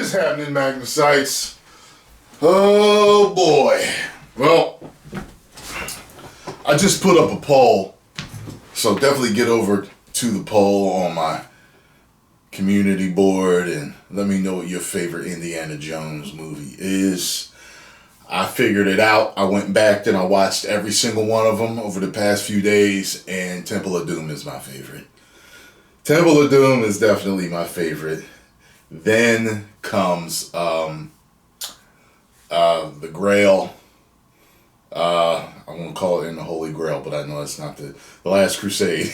is happening, Magnusites? Oh boy. Well, I just put up a poll, so definitely get over to the poll on my community board and let me know what your favorite Indiana Jones movie is. I figured it out. I went back and I watched every single one of them over the past few days, and Temple of Doom is my favorite. Temple of Doom is definitely my favorite. Then comes the Grail. I won't call it in the Holy Grail, but I know it's not the Last Crusade.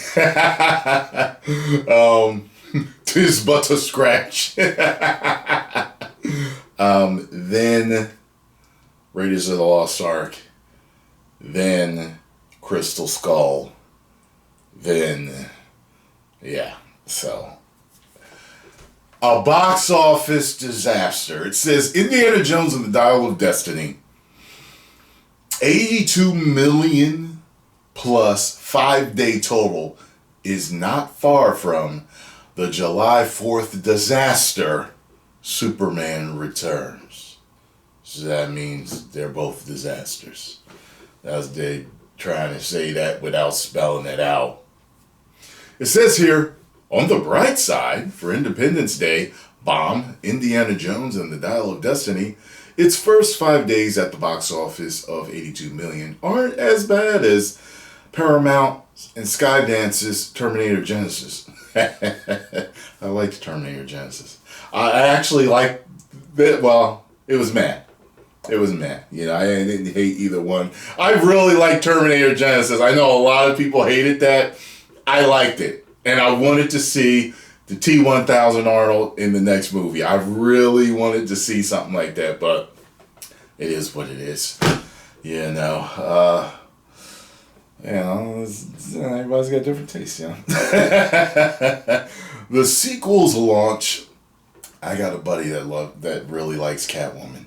Tis but a scratch. Then Raiders of the Lost Ark. Then Crystal Skull. Then, yeah, so. A box office disaster. It says Indiana Jones and the Dial of Destiny. 82 million plus 5-day total is not far from the July 4th disaster, Superman Returns. So that means they're both disasters. That's they trying to say that without spelling it out. It says here, on the bright side, for Independence Day, bomb Indiana Jones and the Dial of Destiny, its first 5 days at the box office of 82 million aren't as bad as Paramount and Skydance's Terminator Genesis. I liked Terminator Genesis. I actually liked it. Well, it was meh. It was meh. You know, I didn't hate either one. I really liked Terminator Genesis. I know a lot of people hated that. I liked it. And I wanted to see the T-1000 Arnold in the next movie. I really wanted to see something like that, but it is what it is. You know, everybody's got different tastes, you know. The sequels launch. I got a buddy that really likes Catwoman.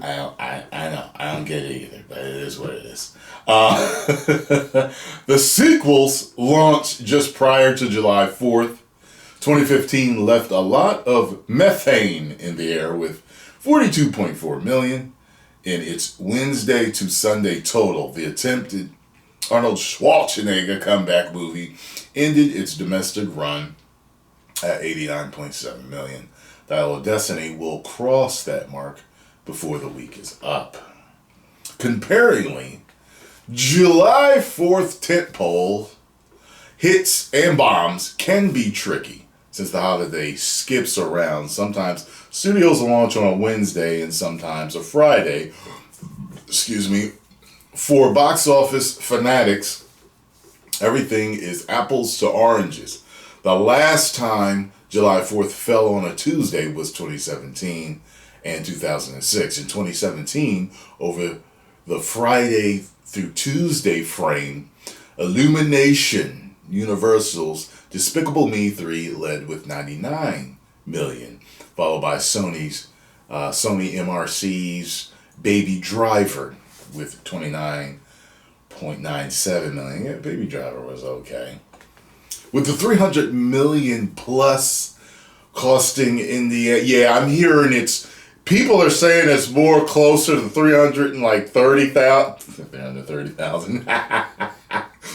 I know. I don't get it either, but it is what it is. The sequels launched just prior to July 4th. 2015 left a lot of methane in the air with 42.4 million in its Wednesday to Sunday total. The attempted Arnold Schwarzenegger comeback movie ended its domestic run at 89.7 million. Dial of Destiny will cross that mark before the week is up. Comparingly, July 4th tentpole hits and bombs can be tricky since the holiday skips around. Sometimes studios will launch on a Wednesday and sometimes a Friday. For box office fanatics, everything is apples to oranges. The last time July 4th fell on a Tuesday was 2017 and 2006. In 2017, over the Friday through Tuesday frame, Illumination Universal's Despicable Me 3 led with 99 million, followed by Sony MRC's Baby Driver with 29.97 million. Yeah, Baby Driver was okay. With the 300 million plus costing in the, yeah, I'm hearing people are saying it's more closer to 330,000. 330,000.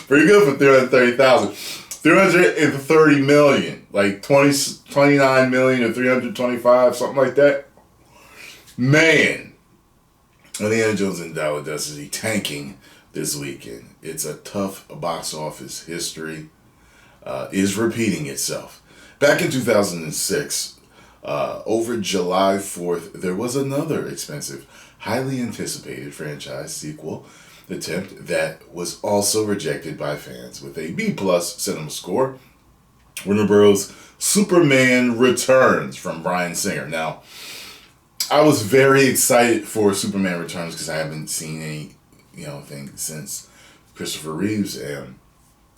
Pretty good for 330,000. 330 million. Like 29 million or 325, something like that. Man. Indiana Jones and Dial of Destiny tanking this weekend. It's a tough box office history. Is repeating itself. Back in 2006, over July 4th, there was another expensive, highly anticipated franchise sequel attempt that was also rejected by fans with a B+ cinema score. Warner Bros. Superman Returns from Bryan Singer. Now, I was very excited for Superman Returns because I haven't seen any, thing since Christopher Reeves, and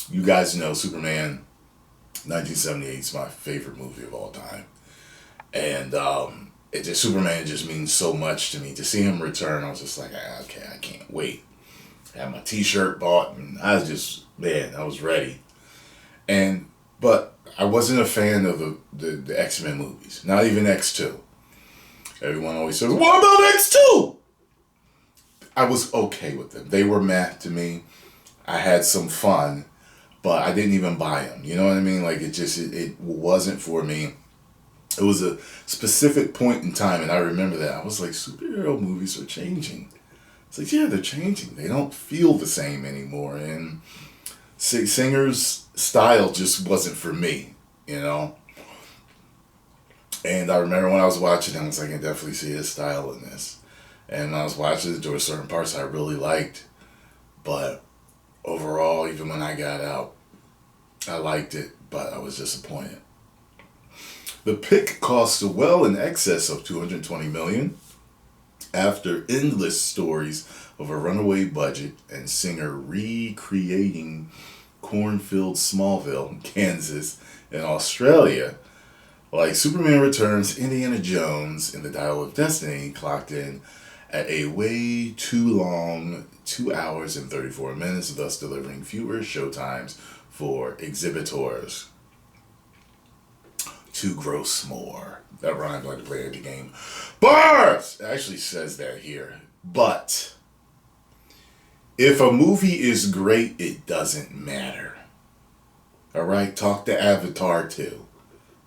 you guys know Superman 1978 is my favorite movie of all time. And Superman just means so much to me. To see him return, I was just like, okay, I can't wait. I had my t-shirt bought, and I was ready. But I wasn't a fan of the X-Men movies, not even X2. Everyone always says, what about X2? I was okay with them. They were meh to me. I had some fun, but I didn't even buy them. You know what I mean? Like, it wasn't for me. It was a specific point in time, and I remember that. I was like, superhero movies are changing. It's like, yeah, they're changing. They don't feel the same anymore. And Singer's style just wasn't for me, you know? And I remember when I was watching him, I was like, I can definitely see his style in this. And I was watching it, there were certain parts I really liked. But overall, even when I got out, I liked it, but I was disappointed. The pick cost well in excess of $220 million after endless stories of a runaway budget and Singer recreating cornfield Smallville, Kansas, and Australia. Like Superman Returns, Indiana Jones, and the Dial of Destiny clocked in at a way too long 2 hours and 34 minutes, thus delivering fewer showtimes for exhibitors. To gross more. That rhymes like the player of the game. Bars! It actually says that here. But if a movie is great, it doesn't matter. Alright? Talk to Avatar too.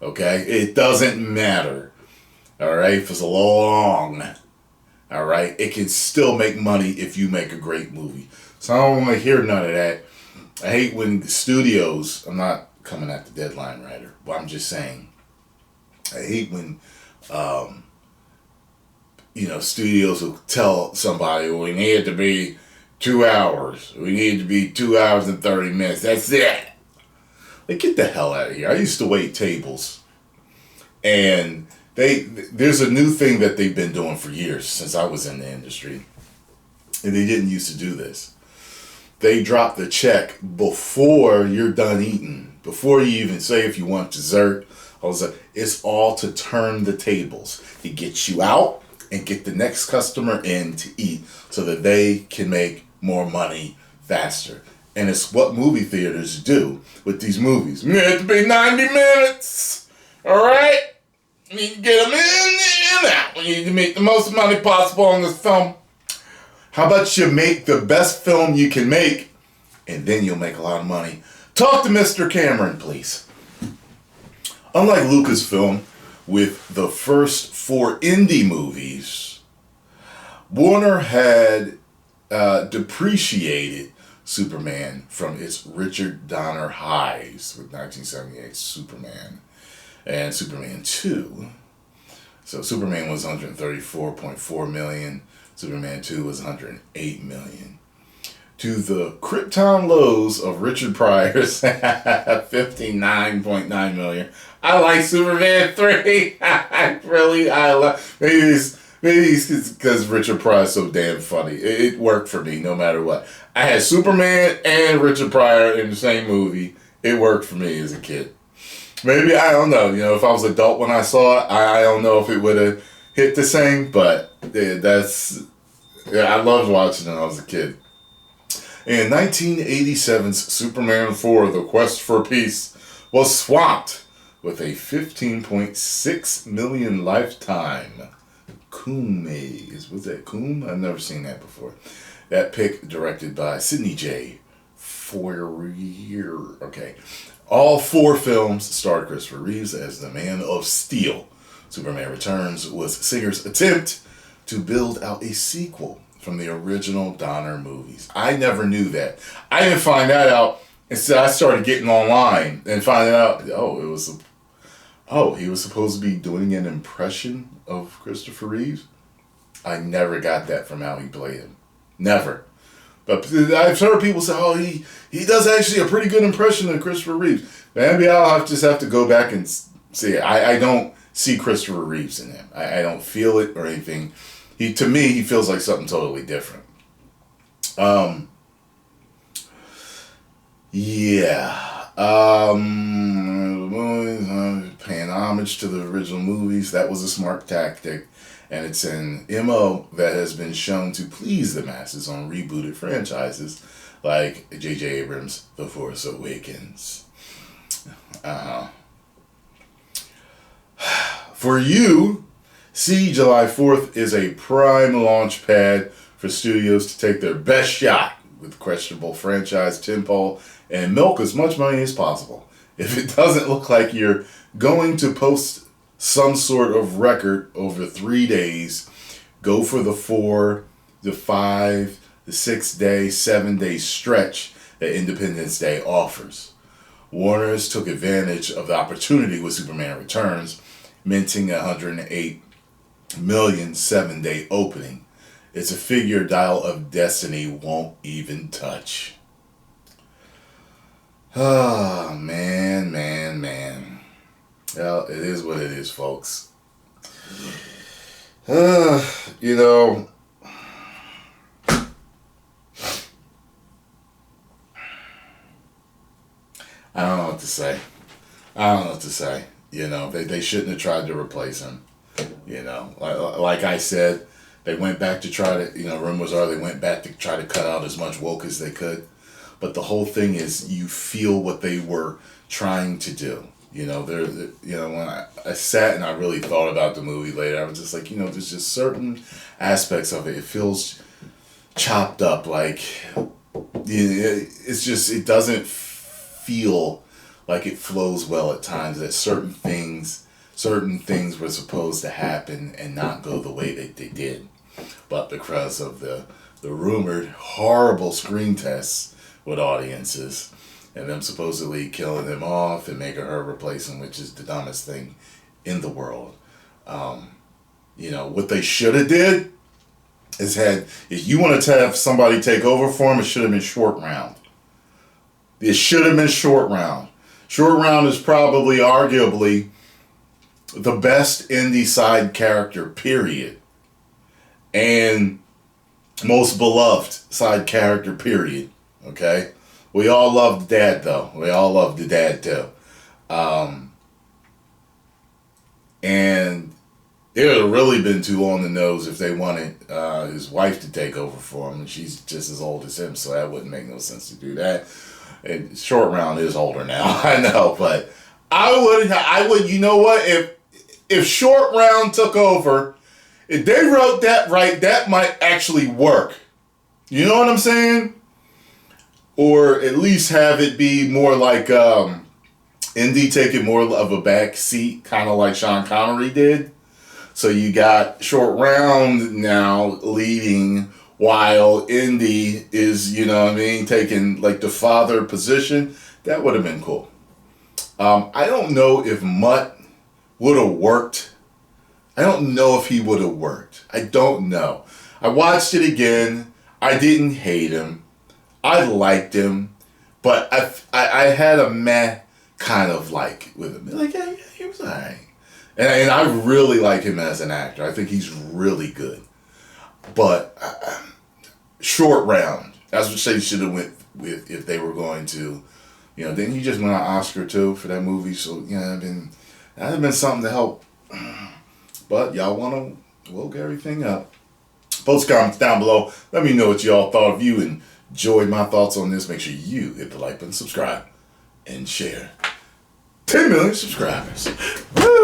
Okay? It doesn't matter. Alright? If it's long. Alright? It can still make money if you make a great movie. So I don't want to hear none of that. I hate when studios, I'm not coming at the deadline writer, but I'm just saying, I hate when, studios will tell somebody, well, we need it to be 2 hours. We need it to be 2 hours and 30 minutes. That's it. Like, get the hell out of here. I used to wait tables. And there's a new thing that they've been doing for years since I was in the industry. And they didn't used to do this. They drop the check before you're done eating. Before you even say if you want dessert. It's all to turn the tables. To get you out and get the next customer in to eat so that they can make more money faster. And it's what movie theaters do with these movies. You need to be 90 minutes. Alright? You need to get them in and out. We need to make the most money possible on this film. How about you make the best film you can make and then you'll make a lot of money. Talk to Mr. Cameron, please. Unlike Lucasfilm, with the first 4 indie movies, Warner had depreciated Superman from its Richard Donner highs with 1978 Superman and Superman 2. So Superman was $134.4 million, Superman 2 was $108 million. To the Krypton lows of Richard Pryor's $59.9 million. I like Superman 3. I love. Maybe it's because Richard Pryor's so damn funny. It worked for me no matter what. I had Superman and Richard Pryor in the same movie. It worked for me as a kid. Maybe, I don't know. If I was adult when I saw it, I don't know if it would have hit the same. But I loved watching it when I was a kid. In 1987's Superman 4, The Quest for Peace was swamped with a $15.6 million lifetime. Was that Coom? I've never seen that before. That pick directed by Sidney J. Fourier. Okay. All 4 films starred Christopher Reeves as the Man of Steel. Superman Returns was Singer's attempt to build out a sequel from the original Donner movies. I never knew that. I didn't find that out until I started getting online and finding out, he was supposed to be doing an impression of Christopher Reeves. I never got that from how he played him. Never. But I've heard people say, he does actually a pretty good impression of Christopher Reeves. Maybe I'll just have to go back and see it. I don't see Christopher Reeves in him. I don't feel it or anything. To me, he feels like something totally different. Paying homage to the original movies. That was a smart tactic. And it's an MO that has been shown to please the masses on rebooted franchises like J.J. Abrams' The Force Awakens. For you, See, July 4th is a prime launch pad for studios to take their best shot with questionable franchise tentpole and milk as much money as possible. If it doesn't look like you're going to post some sort of record over 3 days, go for the 4, the 5, the 6 day, 7 day stretch that Independence Day offers. Warner's took advantage of the opportunity with Superman Returns, minting a $108 million 7-day opening. It's a figure Dial of Destiny won't even touch. Oh, man. Well, it is what it is, folks. You know, I don't know what to say. You know, they shouldn't have tried to replace him. You know, like I said, they went back to try to, rumors are they went back to try to cut out as much woke as they could. But the whole thing is you feel what they were trying to do. When I sat and I really thought about the movie later, I was just like, there's just certain aspects of it. It feels chopped up. Like, it's just, it doesn't feel like it flows well at times. That certain things were supposed to happen and not go the way that they did. But because of the rumored horrible screen tests with audiences and them supposedly killing them off and making her replace him, which is the dumbest thing in the world. What they should have did is if you wanted to have somebody take over for him, it should have been Short Round. It should have been Short Round. Short Round is probably arguably the best indie side character, period. And most beloved side character, period. Okay? We all love the dad, though. We all love the dad, too. And it would have really been too on the nose if they wanted his wife to take over for him. And she's just as old as him, so that wouldn't make no sense to do that. And Short Round is older now, I know. But I would, you know what? If Short Round took over, if they wrote that right, that might actually work. You know what I'm saying? Or at least have it be more like Indy taking more of a back seat, kind of like Sean Connery did. So you got Short Round now leading while Indy is, taking like the father position. That would have been cool. I don't know if Mutt would have worked. I don't know if he would have worked. I don't know. I watched it again. I didn't hate him. I liked him, but I had a meh kind of like with him. Like, yeah, he was alright. And I really like him as an actor. I think he's really good. But Short Round, that's what they should have went with if they were going to, then he just won an Oscar too for that movie. So, that'd have been something to help. But y'all want to woke everything up. Post comments down below. Let me know what y'all thought. If you enjoyed my thoughts on this, make sure you hit the like button, subscribe, and share. 10 million subscribers. Woo!